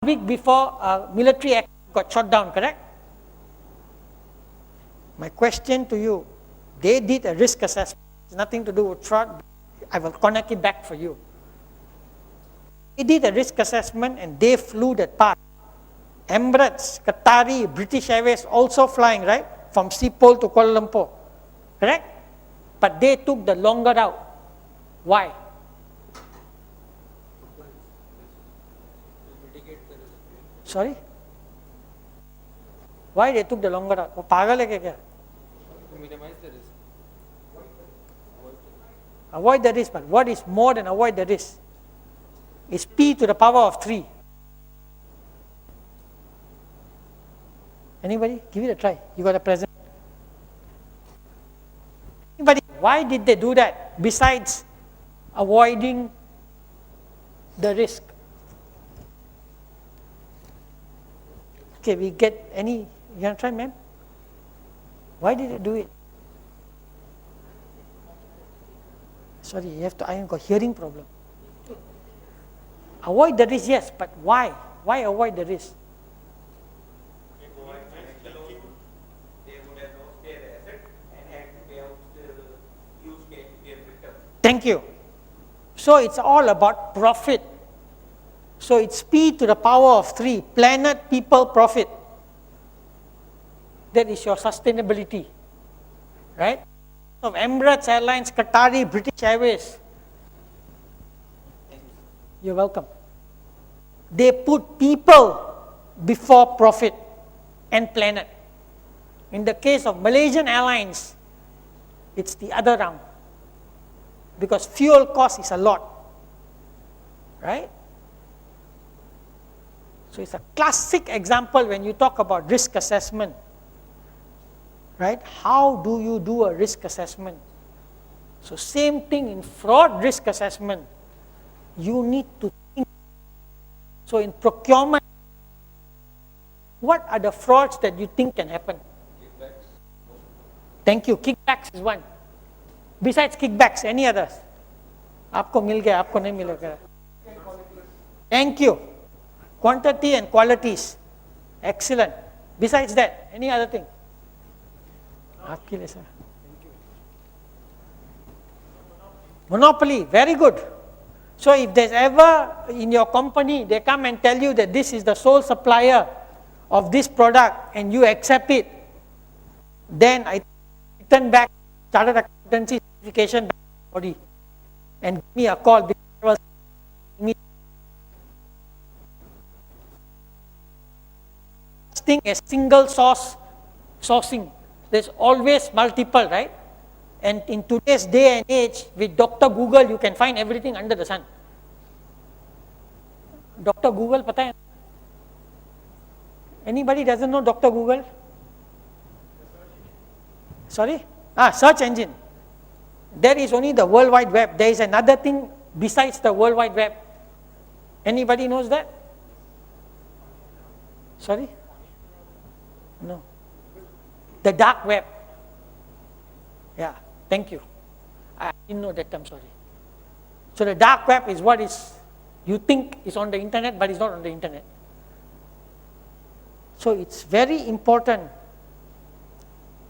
week before military act got shot down, correct? My question to you, they did a risk assessment. It's nothing to do with fraud. I will connect it back for you. They did a risk assessment and they flew that path. Emirates, Qatari, British Airways also flying, right? From Schiphol to Kuala Lumpur, correct? But they took the longer route. Why? Sorry? Why they took the longer route? वो पागल है क्या? To minimize the risk. Avoid the risk, but what is more than avoid the risk? Is P to the power of 3. Anybody? Give it a try. You got a present. Anybody? Why did they do that? Besides avoiding the risk. Okay, we get any, you want to try, ma'am? Why did they do it? Sorry, I have got hearing problem. Avoid the risk, yes, but why? Why avoid the risk? They would have lost their asset and had to pay out the huge their victim. Thank you. So it's all about profit. So it's P to the power of 3, planet, people, profit. That is your sustainability, right? Of Emirates Airlines, Qatari, British Airways. You're welcome. They put people before profit and planet. In the case of Malaysian Airlines, it's the other round. Because fuel cost is a lot, right? So it's a classic example when you talk about risk assessment, right? How do you do a risk assessment? So same thing in fraud risk assessment. You need to think. So in procurement, what are the frauds that you think can happen? Kickbacks. Thank you. Kickbacks is one. Besides kickbacks, any others? आपको मिल गया, आपको नहीं मिलेगा. Thank you. Quantity and qualities. Excellent. Besides that, any other thing? आपके लिए sir. Monopoly, very good. So if there's ever in your company, they come and tell you that this is the sole supplier of this product and you accept it, then I turn back chartered accountancy certification body and give me a call. Thing as single source sourcing. There's always multiple, right? And in today's day and age, with Dr. Google, you can find everything under the sun. Dr. Google, pata hai? Anybody doesn't know Dr. Google? Sorry? Search engine. There is only the World Wide Web. There is another thing besides the World Wide Web. Anybody knows that? Sorry? No. The dark web. Yeah, thank you. I didn't know that, I'm sorry. So the dark web is what is you think is on the internet, but it's not on the internet. So it's very important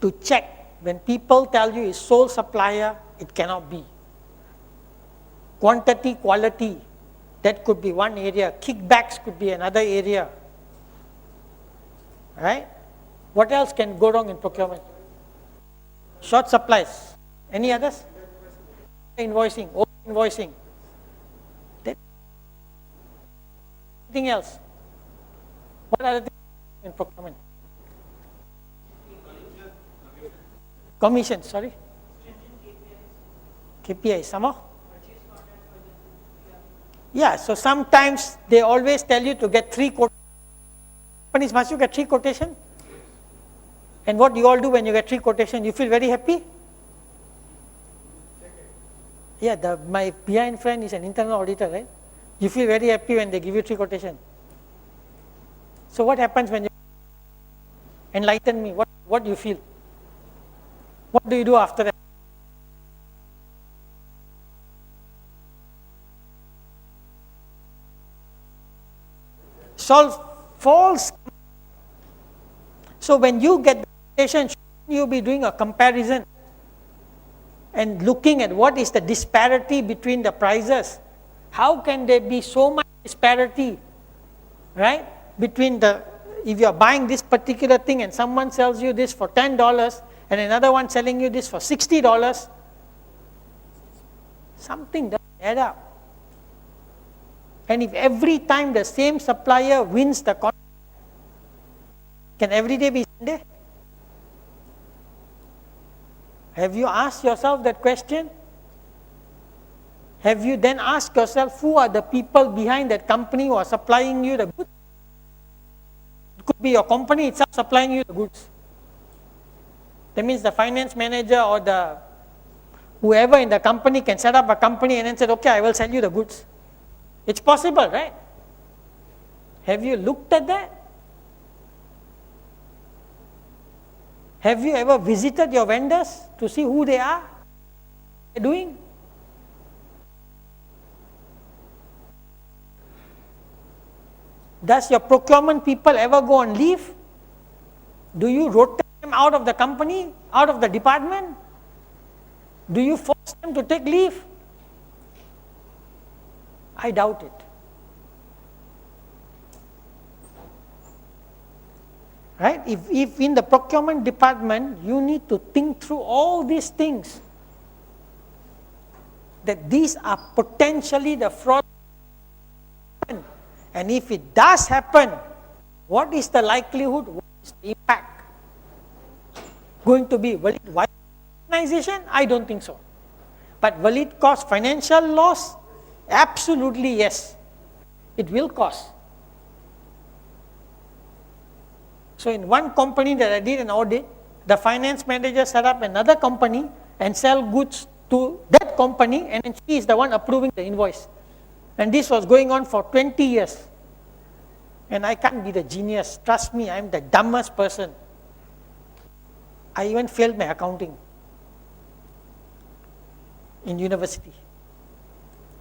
to check when people tell you it's sole supplier, it cannot be. Quantity, quality, that could be one area. Kickbacks could be another area. Right? What else can go wrong in procurement? Short supplies. Any others? Invoicing, over invoicing. Anything else? What other things in procurement? Commission, sorry? KPI, some more? Yeah, so sometimes they always tell you to get 3 quotations. Companies, must you get 3 quotations? And what do you all do when you get 3 quotations? You feel very happy? Yeah, my behind friend is an internal auditor, right? You feel very happy when they give you 3 quotations. So what happens when you enlighten me? What do you feel? What do you do after that? It's all false. So when you get the quotation, shouldn't you be doing a comparison and looking at what is the disparity between the prices? How can there be so much disparity, right? Between if you are buying this particular thing and someone sells you this for $10 and another one selling you this for $60, something doesn't add up. And if every time the same supplier wins the contract, can every day be Sunday? Have you asked yourself that question? Have you then asked yourself who are the people behind that company who are supplying you the goods? It could be your company itself supplying you the goods. That means the finance manager or whoever in the company can set up a company and then say, okay, I will sell you the goods. It's possible, right? Have you looked at that? Have you ever visited your vendors to see who they are? What they're doing? Does your procurement people ever go on leave? Do you rotate them out of the company, out of the department? Do you force them to take leave? I doubt it. Right? If in the procurement department, you need to think through all these things, that these are potentially the fraud. And if it does happen, what is the likelihood? What is the impact going to be? Will it wipe the organization? I don't think so. But will it cause financial loss? Absolutely yes. It will cause. So in one company that I did an audit, the finance manager set up another company and sell goods to that company, and then she is the one approving the invoice. And this was going on for 20 years. And I can't be the genius. Trust me, I'm the dumbest person. I even failed my accounting in university.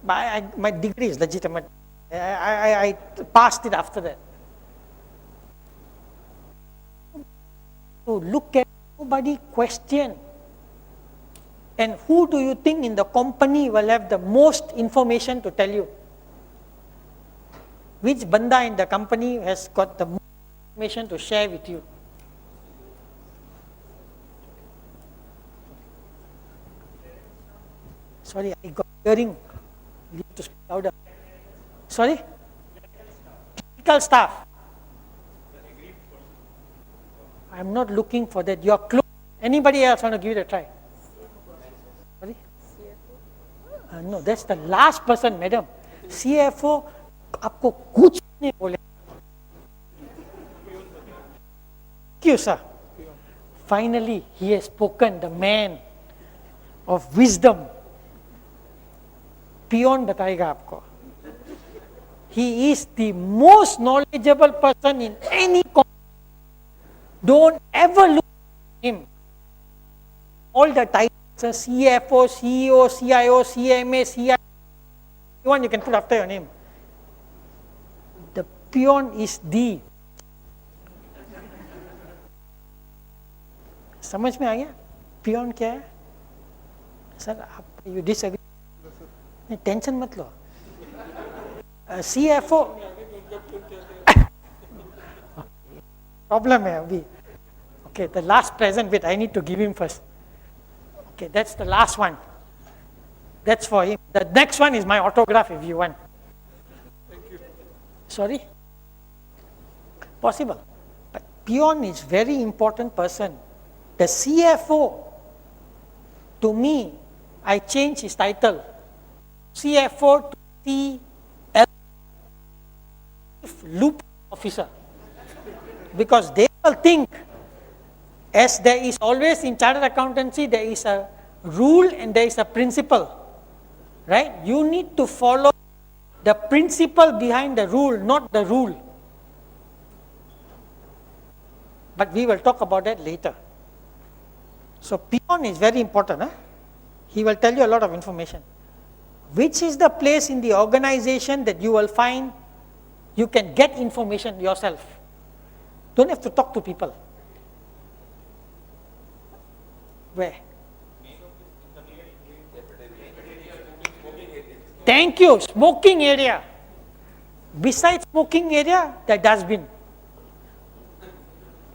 But my degree is legitimate. I passed it after that. So look at nobody question. And who do you think in the company will have the most information to tell you? Which banda in the company has got the most information to share with you? Sorry, I got hearing. You need to speak louder. Sorry? Technical staff. I'm not looking for that. You're close. Anybody else want to give it a try? Sorry? No, that's the last person, madam. CFO, आपको कुछ नहीं बोले. Thank you, sir. Finally, he has spoken, the man of wisdom. Peon बताएगा आपको. He is the most knowledgeable person in any company. Don't ever look at him. All the titles, CFO, CEO, CIO, CMA, CI, one you can put after your name. The peon is the. समझ में आ गया? Peon क्या है? Sir आप you disagree? नहीं tension मत लो. CFO problem है अभी. Okay, the last present bit I need to give him first. Okay, that's the last one. That's for him. The next one is my autograph if you want. Thank you. Sorry? Possible. But peon is very important person. The CFO, to me, I changed his title. CFO to CL, loop officer. Because they will think, as there is always in chartered accountancy, there is a rule and there is a principle, right? You need to follow the principle behind the rule, not the rule. But we will talk about that later. So peon is very important. Huh? He will tell you a lot of information. Which is the place in the organization that you will find You can get information yourself. Don't have to talk to people. Where? Thank you. Smoking area. Besides smoking area, the dustbin.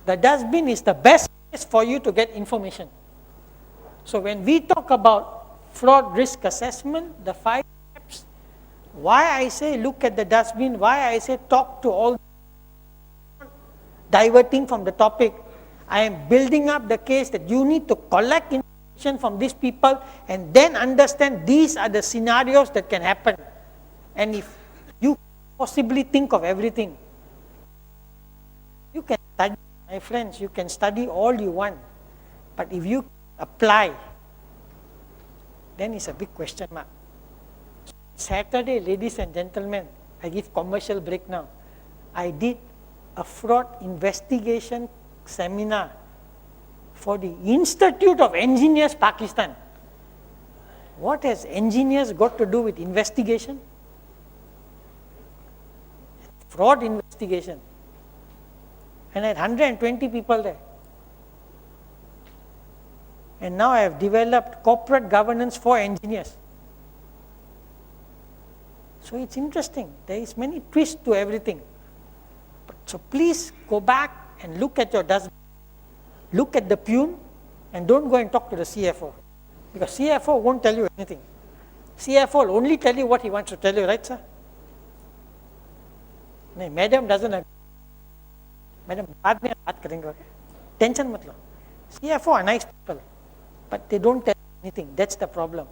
The dustbin is the best place for you to get information. So when we talk about fraud risk assessment, the 5 steps, why I say look at the dustbin, why I say talk to all, diverting from the topic, I am building up the case that you need to collect information from these people and then understand these are the scenarios that can happen. And if you possibly think of everything, you can study, my friends, you can study all you want. But if you apply, then it's a big question mark. Saturday, ladies and gentlemen, I give commercial break now. I did a fraud investigation seminar for the Institute of Engineers, Pakistan. What has engineers got to do with investigation? Fraud investigation. And I had 120 people there. And now I have developed corporate governance for engineers. So it's interesting. There is many twists to everything. So please go back and look at your dustbin. Look at the pune and don't go and talk to the CFO. Because CFO won't tell you anything. CFO will only tell you what he wants to tell you, right, sir? No, madam doesn't agree. Madam, baad mein baat karenge. Tension mat lo. CFO are nice people, but they don't tell you anything. That's the problem.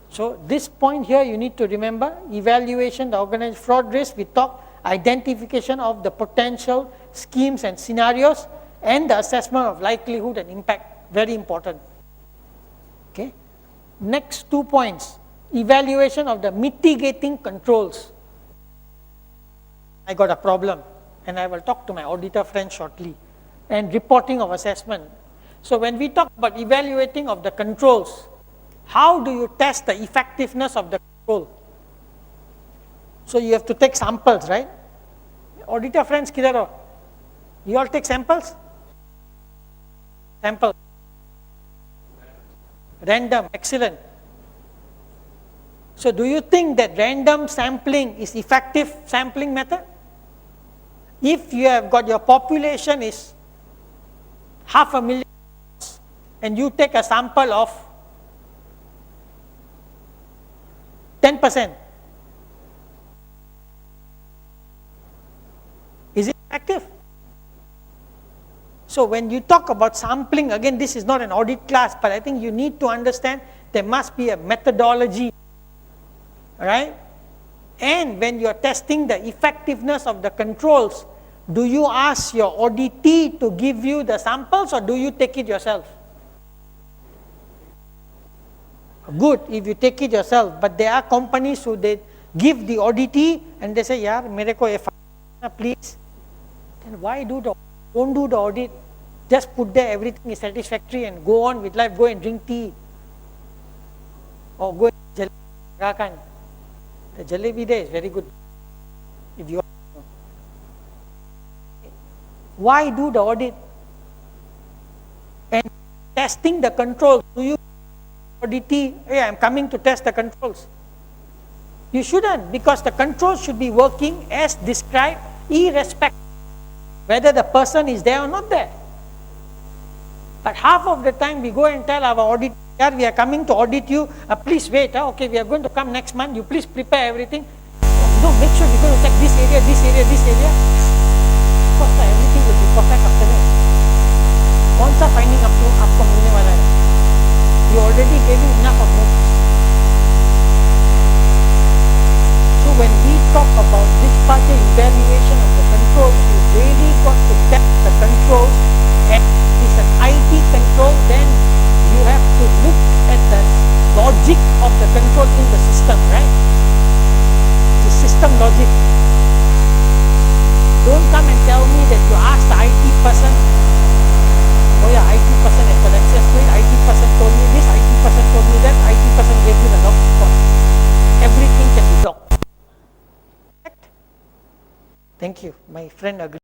So this point here you need to remember, evaluation, the organized fraud risk, we talk, identification of the potential schemes and scenarios, and the assessment of likelihood and impact, very important. Okay. Next 2 points, evaluation of the mitigating controls. I got a problem, and I will talk to my auditor friend shortly, and reporting of assessment. So when we talk about evaluating of the controls, how do you test the effectiveness of the control? So you have to take samples, right? Auditor friends, kidhar ho? You all take samples? Sample. Random, excellent. So do you think that random sampling is effective sampling method? If you have got your population is 500,000 and you take a sample of 10%, is it effective? So when you talk about sampling, again this is not an audit class, but I think you need to understand there must be a methodology, right? And when you are testing the effectiveness of the controls, do you ask your auditee to give you the samples or do you take it yourself? Good if you take it yourself, but there are companies who they give the auditee and they say, yaar, mere ko please. Then why don't do the audit? Just put there everything is satisfactory and go on with life, go and drink tea. Or go and jalebi. The jalebi there is very good. If you why do the audit? And testing the controls, do you auditee, hey, I'm coming to test the controls? You shouldn't, because the controls should be working as described, irrespective whether the person is there or not there. But half of the time we go and tell our auditor, we are coming to audit you, please wait, okay, we are going to come next month, you please prepare everything. No, make sure we're going to check this area, this area, this area. Of course, everything will be perfect after that. कौन सा finding आपको मिलने वाला है? You already gave him enough of notice. So when we talk about this part of evaluation of the controls, you really got to test the controls, and if it's an IT control, then you have to look at the logic of the control in the system, right? The system logic. Don't come and tell me that you asked the IT person, oh yeah, IT person has got access to it, IT person told me this, IT person told me that, IT person gave me the log report. Everything can be logged. Thank you. My friend agreed.